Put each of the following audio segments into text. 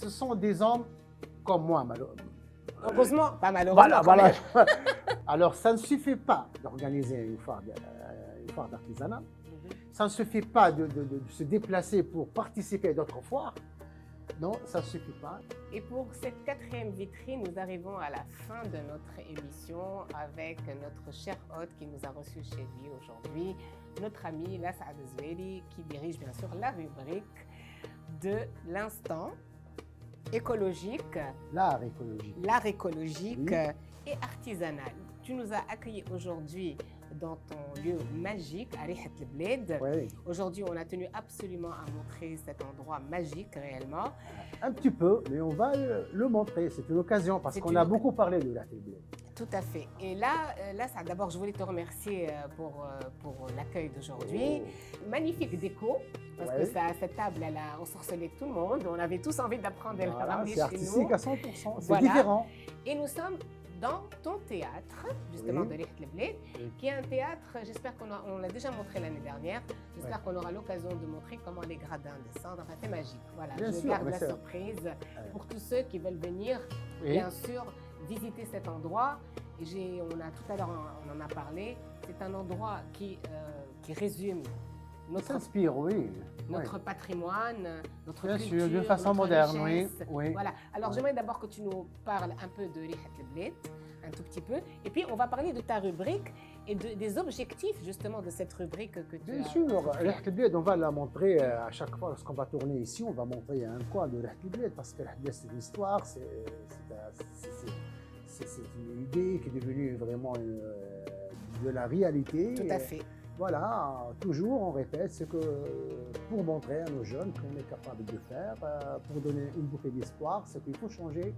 ce sont des hommes comme moi, malheureusement. Heureusement, pas malheureusement. Voilà. Alors, ça ne suffit pas d'organiser une foire d'artisanat. Ça ne suffit pas de se déplacer pour participer à d'autres foires. Non, ça ne suffit pas. Et pour cette 4e vitrine, nous arrivons à la fin de notre émission avec notre cher hôte qui nous a reçus chez lui aujourd'hui, notre ami Lasad Zoueli, qui dirige bien sûr la rubrique de l'instant écologique. L'art écologique. L'art écologique Oui. et artisanal. Tu nous as accueillis aujourd'hui dans ton lieu magique, à Rihat El Bled. Oui. Aujourd'hui, on a tenu absolument à montrer cet endroit magique réellement. Un petit peu, mais on va le montrer. C'est une occasion parce qu'on a beaucoup parlé de l'art écologique. Tout à fait. Et là, d'abord, je voulais te remercier pour l'accueil d'aujourd'hui. Oh. Magnifique déco, parce Ouais. que cette table, elle a ensorcelé tout le monde. On avait tous envie d'apprendre et de la ramener C'est chez nous. artistique à 100%. C'est Voilà. différent. Et nous sommes dans ton théâtre, justement, Oui. de Rihat El Bled, Oui. qui est un théâtre, j'espère on l'a déjà montré l'année dernière, j'espère qu'on aura l'occasion de montrer comment les gradins descendent. Enfin, c'est magique. Voilà, Bien je sûr, garde bien la sûr. surprise pour tous ceux qui veulent venir, Oui. bien sûr, visiter cet endroit. Et tout à l'heure, on en a parlé, c'est un endroit qui résume On s'inspire, oui. notre patrimoine, notre Bien culture, sûr, de façon notre moderne, richesse. oui. Voilà. Alors, j'aimerais d'abord que tu nous parles un peu de Rihat El Bled, un tout petit peu, et puis on va parler de ta rubrique et des objectifs justement de cette rubrique que tu Bien as. sûr, Rihat El Bled, on va la montrer à chaque fois lorsqu'on va tourner ici, on va montrer un coin de Rihat El Bled parce que Rihat El Bled, c'est une histoire, c'est une idée qui est devenue vraiment de la réalité. Tout à fait. Voilà, toujours on répète ce que pour montrer à nos jeunes qu'on est capable de faire, pour donner une bouffée d'espoir, c'est qu'il faut changer,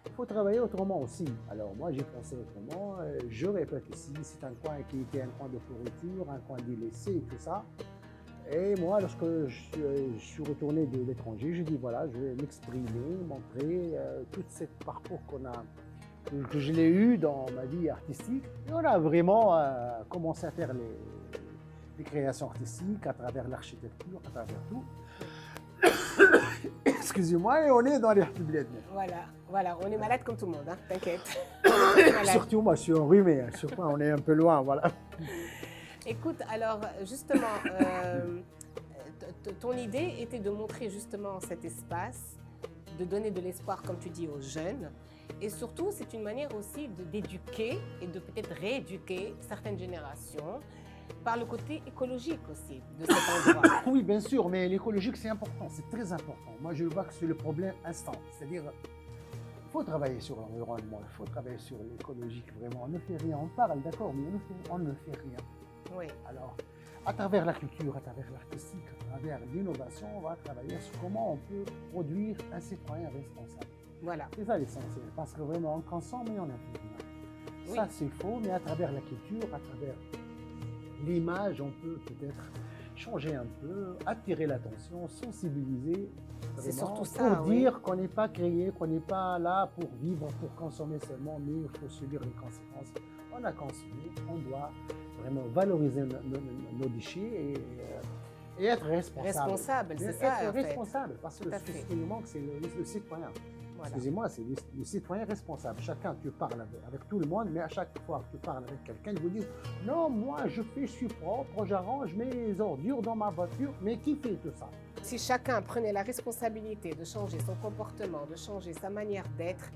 il faut travailler autrement aussi. Alors moi j'ai pensé autrement, je répète ici, c'est un coin qui était un coin de pourriture, un coin délaissé et tout ça. Et moi lorsque je suis retourné de l'étranger, j'ai dit voilà, je vais m'exprimer, montrer tout ce parcours que je l'ai eu dans ma vie artistique. Et on a vraiment commencé à faire les créations artistiques à travers l'architecture, à travers tout. Excusez-moi, et on est dans les Bled. Voilà, on est malade comme tout le monde, hein, t'inquiète. Surtout moi, je suis enrhumé, hein, surtout on est un peu loin, voilà. Écoute, alors justement, ton idée était de montrer justement cet espace, de donner de l'espoir, comme tu dis, aux jeunes. Et surtout, c'est une manière aussi d'éduquer et de peut-être rééduquer certaines générations par le côté écologique aussi de cet endroit. Oui, bien sûr, mais l'écologique, c'est important, c'est très important. Moi, je vois que c'est le problème instant. C'est-à-dire, il faut travailler sur l'environnement, il faut travailler sur l'écologique, vraiment. On ne fait rien, on parle, d'accord, mais on ne fait rien. Oui. Alors, à travers la culture, à travers l'artistique, à travers l'innovation, on va travailler sur comment on peut produire un citoyen responsable. Voilà. C'est ça l'essentiel, parce que vraiment, on consomme et on n'a plus rien. Oui. Ça, c'est faux, mais à travers la culture, à travers l'image, on peut peut-être changer un peu, attirer l'attention, sensibiliser. C'est surtout ça, pour dire qu'on n'est pas créé, qu'on n'est pas là pour vivre, pour consommer seulement, mais il faut subir les conséquences. On a consommé, on doit vraiment valoriser nos déchets et être responsable. Responsable, c'est ça. Être en fait. responsable, parce que Tout à ce fait. qui nous manque, c'est le citoyen. Voilà. Excusez-moi, c'est le citoyen responsable. Chacun, tu parles avec tout le monde, mais à chaque fois que tu parles avec quelqu'un, ils vous disent « Non, moi, je suis propre, j'arrange mes ordures dans ma voiture. » Mais qui fait tout ça? Si chacun prenait la responsabilité de changer son comportement, de changer sa manière d'être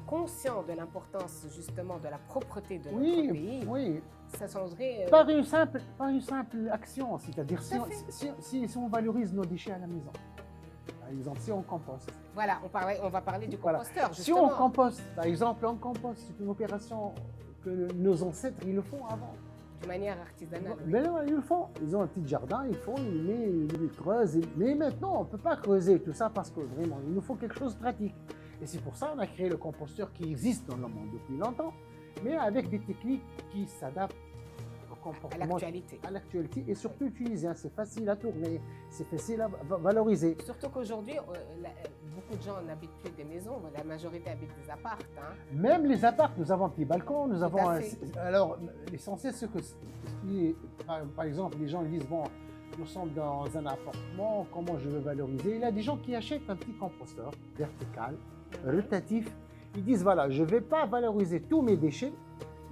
conscient de l'importance justement de la propreté de notre pays, Oui, ça changerait. par une simple action, c'est-à-dire si on valorise nos déchets à la maison. Par exemple, si on composte. Voilà, on va parler du Voilà. composteur, Si justement. on composte, par exemple, on composte, c'est une opération que nos ancêtres, ils le font avant. De manière artisanale. oui. Ben non, ils le font. Ils ont un petit jardin, ils creusent. Mais maintenant, on ne peut pas creuser tout ça parce que vraiment, il nous faut quelque chose de pratique. Et c'est pour ça qu'on a créé le composteur qui existe dans le monde depuis longtemps, mais avec des techniques qui s'adaptent au comportement, à l'actualité et surtout utilisé. C'est facile à tourner, c'est facile à valoriser. Surtout qu'aujourd'hui, beaucoup de gens n'habitent plus des maisons, la majorité habite des apparts. Hein. Même les apparts, nous avons un petit balcon, nous avons à fait. alors, l'essentiel, c'est que, par exemple, les gens ils disent, bon, nous sommes dans un appartement, comment je veux valoriser? Il y a des gens qui achètent un petit composteur vertical, rotatif. Ils disent, voilà, je ne vais pas valoriser tous mes déchets,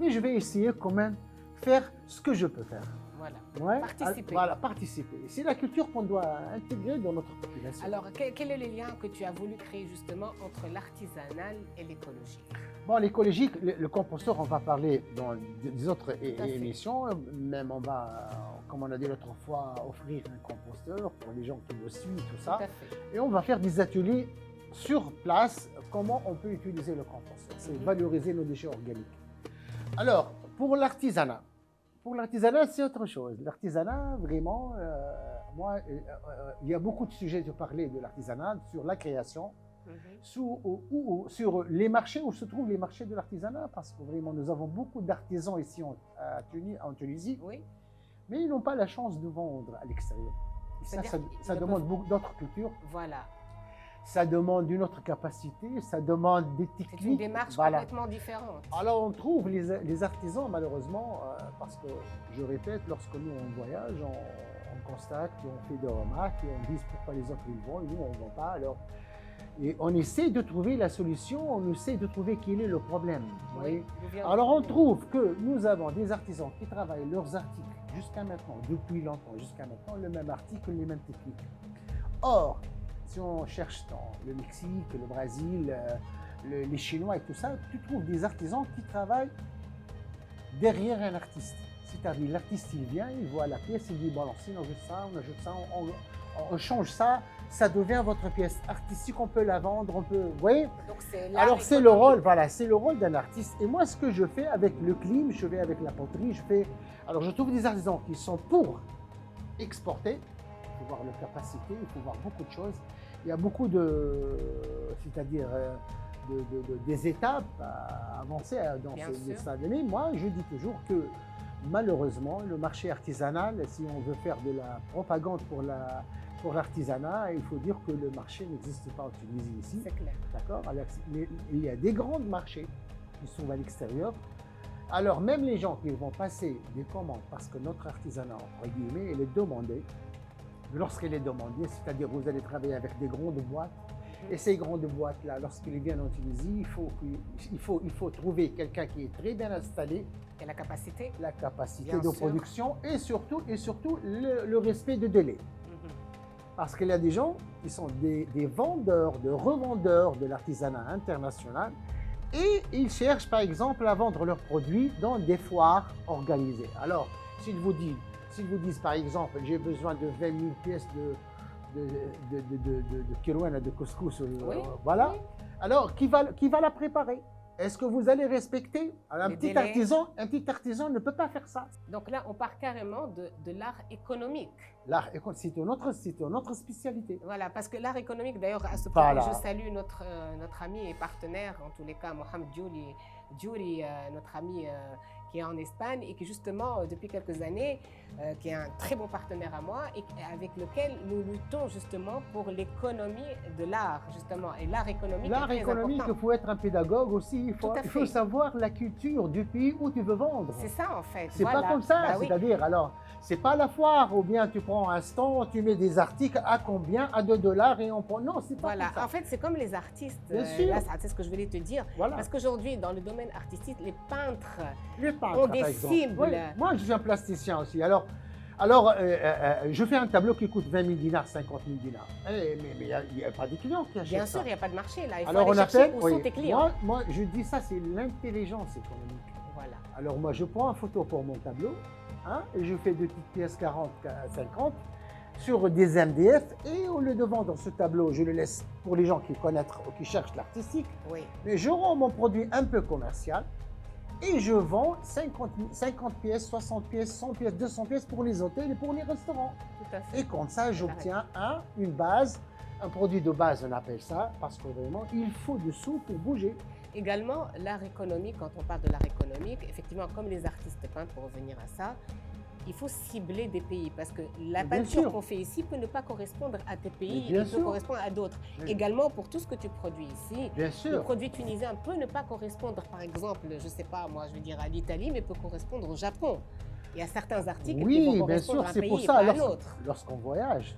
mais je vais essayer quand même faire ce que je peux faire. Voilà. Ouais, Participer. Voilà, participer. C'est la culture qu'on doit intégrer dans notre population. Alors, quel est le lien que tu as voulu créer justement entre l'artisanal et l'écologie? Bon, l'écologique, le composteur, on va parler dans des autres fait. émissions. Même on va, comme on a dit l'autre fois, offrir un composteur pour les gens qui nous suivent, tout ça. Tout à fait. Et on va faire des ateliers sur place, comment on peut utiliser le composteur. C'est valoriser nos déchets organiques. Alors, pour l'artisanat, c'est autre chose. L'artisanat, vraiment, il y a beaucoup de sujets de parler de l'artisanat, sur la création, sur les marchés, où se trouvent les marchés de l'artisanat, parce que vraiment, nous avons beaucoup d'artisans ici en Tunisie, Oui. mais ils n'ont pas la chance de vendre à l'extérieur. Ça demande beaucoup d'autres cultures. Voilà. Ça demande une autre capacité, ça demande des techniques. C'est une démarche complètement différente. Alors on trouve les artisans malheureusement, parce que je répète, lorsque nous on voyage, on constate, on fait des remarques et on dit pourquoi les autres ils vont et nous on ne vend pas. Alors, et on essaie de trouver la solution, on essaie de trouver quel est le problème. Vous voyez. Alors on trouve que nous avons des artisans qui travaillent leurs articles jusqu'à maintenant, depuis longtemps jusqu'à maintenant, le même article, les mêmes techniques. Or, si on cherche dans le Mexique, le Brésil, les Chinois et tout ça, tu trouves des artisans qui travaillent derrière un artiste. C'est-à-dire l'artiste, il vient, il voit la pièce, il dit, bon alors si on ajoute ça, on change ça, ça devient votre pièce artistique, on peut la vendre, on peut, vous voyez. Donc alors c'est le rôle, voilà, c'est le rôle d'un artiste. Et moi, ce que je fais avec le clim, je vais avec la poterie, alors je trouve des artisans qui sont pour exporter. Il faut voir leur capacité, il faut voir beaucoup de choses. Il y a beaucoup c'est-à-dire des étapes à avancer dans ce stade. Mais moi, je dis toujours que malheureusement, le marché artisanal, si on veut faire de la propagande pour l'artisanat, il faut dire que le marché n'existe pas en Tunisie ici. C'est clair. D'accord. Il y a des grands marchés qui sont à l'extérieur. Alors même les gens qui vont passer des commandes, parce que notre artisanat, entre guillemets, il est demandé. Lorsqu'elle est demandée, c'est-à-dire vous allez travailler avec des grandes boîtes, et ces grandes boîtes-là, lorsqu'ils viennent en Tunisie, il faut trouver quelqu'un qui est très bien installé. Et la capacité Bien de production et surtout le respect de délai. Parce qu'il y a des gens qui sont des vendeurs, de revendeurs de l'artisanat international et ils cherchent par exemple à vendre leurs produits dans des foires organisées. Alors, s'ils vous disent par exemple, j'ai besoin de 20 000 pièces de kilouana, de couscous, voilà. Oui. Alors, qui va la préparer? Est-ce que vous allez respecter? Alors, un petit artisan ne peut pas faire ça. Donc là, on part carrément de l'art économique. L'art économique, c'est une autre spécialité. Voilà, parce que l'art économique, d'ailleurs, à ce point, je salue notre ami et partenaire, en tous les cas, Mohamed Djouri, notre ami qui est en Espagne et qui justement, depuis quelques années, qui est un très bon partenaire à moi et avec lequel nous luttons justement pour l'économie de l'art, justement. Et l'art économique L'art économique, il faut être un pédagogue aussi. Il faut savoir la culture du pays où tu veux vendre. C'est ça, en fait. C'est pas comme ça. C'est-à-dire, alors, c'est pas la foire où bien tu prends un stand, tu mets des articles à combien? À 2 $ et on prend. Non, c'est pas comme ça. En fait, c'est comme les artistes. Bien sûr. Là, c'est ce que je voulais te dire. Voilà. Parce qu'aujourd'hui, dans le domaine artistique, les peintres ont des cibles. Oui. Moi, je suis un plasticien aussi. Alors, je fais un tableau qui coûte 20 000 dinars, 50 000 dinars. Mais il n'y a pas de clients qui achètent ça. Bien sûr, il n'y a pas de marché là. Il faut alors, aller chercher où sont tes clients. Moi, je dis ça, c'est l'intelligence économique. Voilà. Alors, moi, je prends une photo pour mon tableau, et je fais 2 petites pièces 40, 50 sur des MDF. Et au lieu de vendre ce tableau, je le laisse pour les gens qui connaissent ou qui cherchent l'artistique. Oui. Mais je rends mon produit un peu commercial. Et je vends 50 pièces, 60 pièces, 100 pièces, 200 pièces pour les hôtels et pour les restaurants. Tout à fait. Et comme ça, j'obtiens une base, un produit de base, on appelle ça, parce que vraiment, il faut des sous pour bouger. Également, l'art économique, quand on parle de l'art économique, effectivement, comme les artistes peintres, pour revenir à ça, il faut cibler des pays parce que la peinture qu'on fait ici peut ne pas correspondre à tes pays, il peut correspondre à d'autres. Également, pour tout ce que tu produis ici, le produit tunisien peut ne pas correspondre, par exemple, je ne sais pas, moi je veux dire à l'Italie, mais peut correspondre au Japon. Il y a certains articles qui Oui, vont bien correspondre sûr, à un c'est pays pour et ça. pas à l'autre. Lorsqu'on voyage,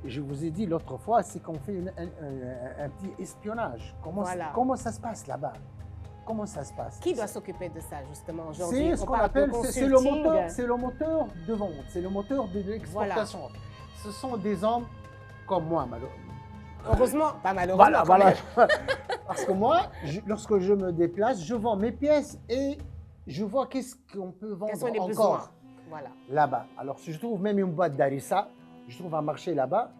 je vous ai dit l'autre fois, c'est qu'on fait un petit espionnage. Voilà. Comment ça se passe là-bas? Comment ça se passe? Qui doit s'occuper de ça justement aujourd'hui? C'est ce On qu'on parle de appelle, c'est le consulting. moteur, c'est le moteur de vente, c'est le moteur de l'exportation. Ce sont des hommes comme moi, malheureusement. Heureusement, pas malheureusement. Voilà. Parce que moi, lorsque je me déplace, je vends mes pièces et je vois qu'est-ce qu'on peut vendre Quels sont les encore besoins? Voilà. là-bas. Alors, si je trouve même une boîte d'harissa, je trouve un marché là-bas,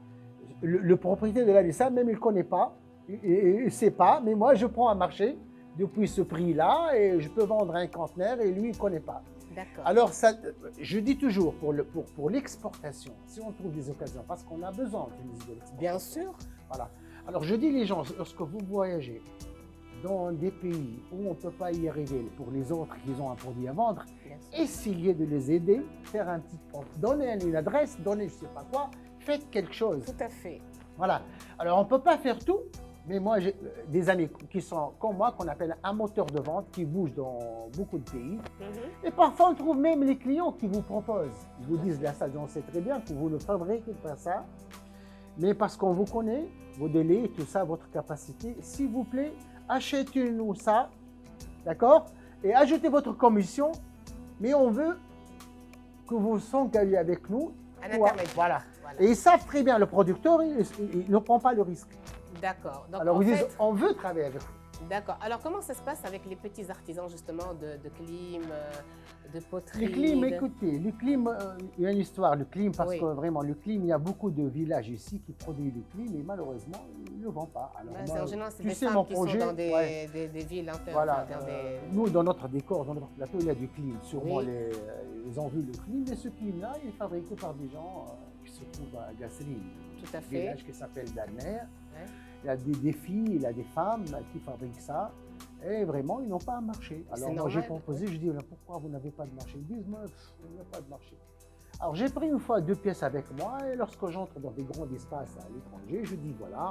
le propriétaire de l'harissa, même il ne connaît pas, il ne sait pas, mais moi, je prends un marché depuis ce prix-là et je peux vendre un conteneur et lui, il ne connaît pas. D'accord. Alors, ça, je dis toujours, pour l'exportation, si on trouve des occasions, parce qu'on a besoin de l'exportation. Bien sûr. Voilà. Alors, je dis les gens, lorsque vous voyagez dans des pays où on ne peut pas y arriver, pour les autres qui ont un produit à vendre, essayez de les aider, faire un petit compte, donner une adresse, donner je ne sais pas quoi, faites quelque chose. Tout à fait. Voilà. Alors, on ne peut pas faire tout, mais moi, j'ai des amis qui sont comme moi, qu'on appelle un moteur de vente, qui bouge dans beaucoup de pays. Et parfois, on trouve même les clients qui vous proposent. Ils vous disent, là, ça, on sait très bien que vous ne fabriquez pas ça, mais parce qu'on vous connaît, vos délais, tout ça, votre capacité, s'il vous plaît, achetez-nous ça, d'accord? Et ajoutez votre commission, mais on veut que vous s'engagez avec nous. Un intermédiaire. Voilà. Et ils savent très bien, le producteur, il ne prend pas le risque. D'accord. Donc, alors, en ils disent, fait, on veut travailler avec vous. D'accord. Alors, comment ça se passe avec les petits artisans, justement, de clim, de poterie? Le clim, écoutez, le clim, il y a une histoire, le clim, parce Oui. que vraiment, le clim, il y a beaucoup de villages ici qui produisent le clim, et malheureusement, ils ne le vendent pas. Alors, En général, c'est tu des sais, femmes mon qui projet, sont dans des, ouais. des villes internes. Voilà, dans des... nous, dans notre décor, dans notre plateau, il y a du clim. Sûrement, Oui. ils ont vu le clim, mais ce clim-là, il est fabriqué par des gens qui se trouvent à Gasserine, Tout à un fait. village qui s'appelle Darner. Ouais. Il y a des filles, il y a des femmes qui fabriquent ça. Et vraiment, ils n'ont pas un marché. Alors moi, j'ai proposé, je dis, pourquoi vous n'avez pas de marché? Ils disent, moi, il n'y a pas de marché. Alors j'ai pris une fois 2 pièces avec moi, et lorsque j'entre dans des grands espaces à l'étranger, je dis, voilà,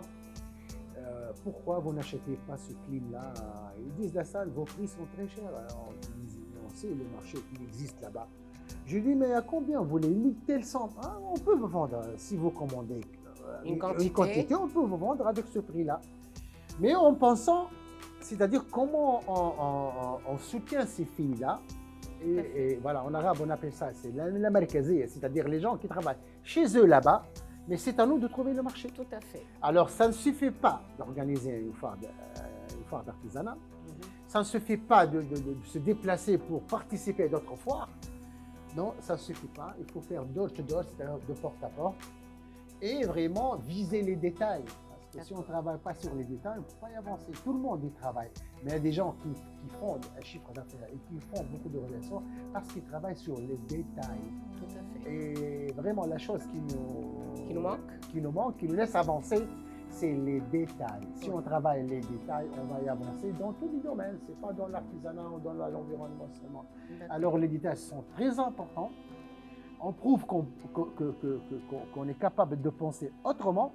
pourquoi vous n'achetez pas ce clim-là? Ils disent, la salle, vos prix sont très chers. Alors on sait le marché qui existe là-bas. Je dis, mais à combien vous voulez une telle somme? On peut vous vendre, si vous commandez Une quantité, on peut vous vendre avec ce prix-là. Mais en pensant, c'est-à-dire comment on soutient ces filles-là. Et voilà, en arabe, on appelle ça, c'est la markazia, c'est-à-dire les gens qui travaillent chez eux là-bas, mais c'est à nous de trouver le marché. Tout à fait. Alors, ça ne suffit pas d'organiser une foire d'artisanat, ça ne suffit pas de se déplacer pour participer à d'autres foires. Non, ça ne suffit pas. Il faut faire door-to-door, c'est-à-dire de porte à porte, et vraiment viser les détails. Parce que si on ne travaille pas sur les détails, on ne peut pas y avancer. Tout le monde y travaille. Mais il y a des gens qui font un chiffre d'affaires et qui font beaucoup de relations parce qu'ils travaillent sur les détails. Tout à fait. Et vraiment, la chose qui nous manque, qui nous laisse avancer, c'est les détails. Si on travaille les détails, on va y avancer dans tous les domaines. Ce n'est pas dans l'artisanat ou dans l'environnement seulement. Alors, les détails sont très importants. On prouve qu'on est capable de penser autrement.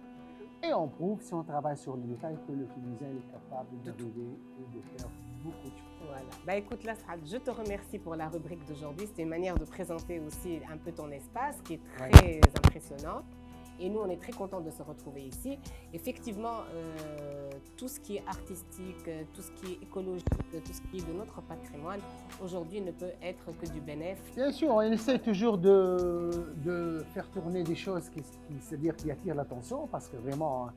Et on prouve, si on travaille sur les détails, que le Tunisien est capable d'arriver et de faire beaucoup de choses. Voilà. Bah écoute, Lasrad, je te remercie pour la rubrique d'aujourd'hui. C'était une manière de présenter aussi un peu ton espace qui est très impressionnante. Et nous, on est très contents de se retrouver ici. Effectivement, tout ce qui est artistique, tout ce qui est écologique, tout ce qui est de notre patrimoine, aujourd'hui ne peut être que du bénéfice. Bien sûr, on essaie toujours de faire tourner des choses c'est-à-dire qui attirent l'attention, parce que vraiment,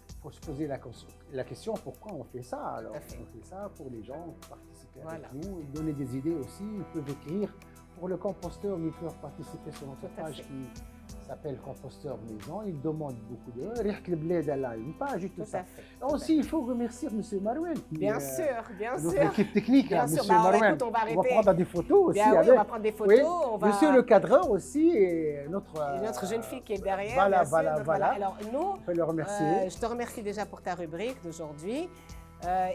il faut se poser la question pourquoi on fait ça. Alors, on fait ça pour les gens qui participent avec nous, donner des idées aussi. Ils peuvent écrire. Pour le composteur, ils peuvent participer sur notre page qui s'appelle Composteur Maison. Il demande beaucoup de Riek le Bled, elle a une page et tout ça. Aussi, il faut remercier M. Marouane. Bien sûr, bien sûr. Notre équipe technique, bien M. sûr. Marouane. Écoute, on va arrêter. On va prendre des photos aussi. Bien, oui, on va prendre des photos. Oui. Monsieur le cadreur aussi et notre jeune fille qui est derrière. Voilà, bien voilà. Alors nous, on peut le remercier. Je te remercie déjà pour ta rubrique d'aujourd'hui.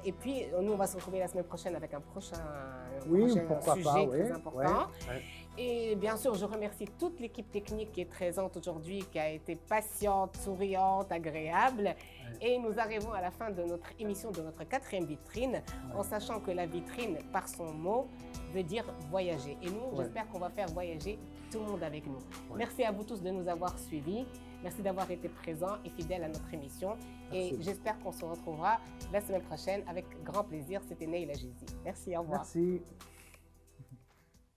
Et puis, nous, on va se retrouver la semaine prochaine avec un prochain sujet très important. Et bien sûr, je remercie toute l'équipe technique qui est présente aujourd'hui, qui a été patiente, souriante, agréable. Ouais. Et nous arrivons à la fin de notre émission, de notre 4e vitrine, en sachant que la vitrine, par son mot, veut dire voyager. Et nous, j'espère qu'on va faire voyager tout le monde avec nous. Merci à vous tous de nous avoir suivis. Merci d'avoir été présents et fidèles à notre émission. Merci. Et j'espère qu'on se retrouvera la semaine prochaine avec grand plaisir. C'était Neila Jézi. Merci, au revoir. Merci.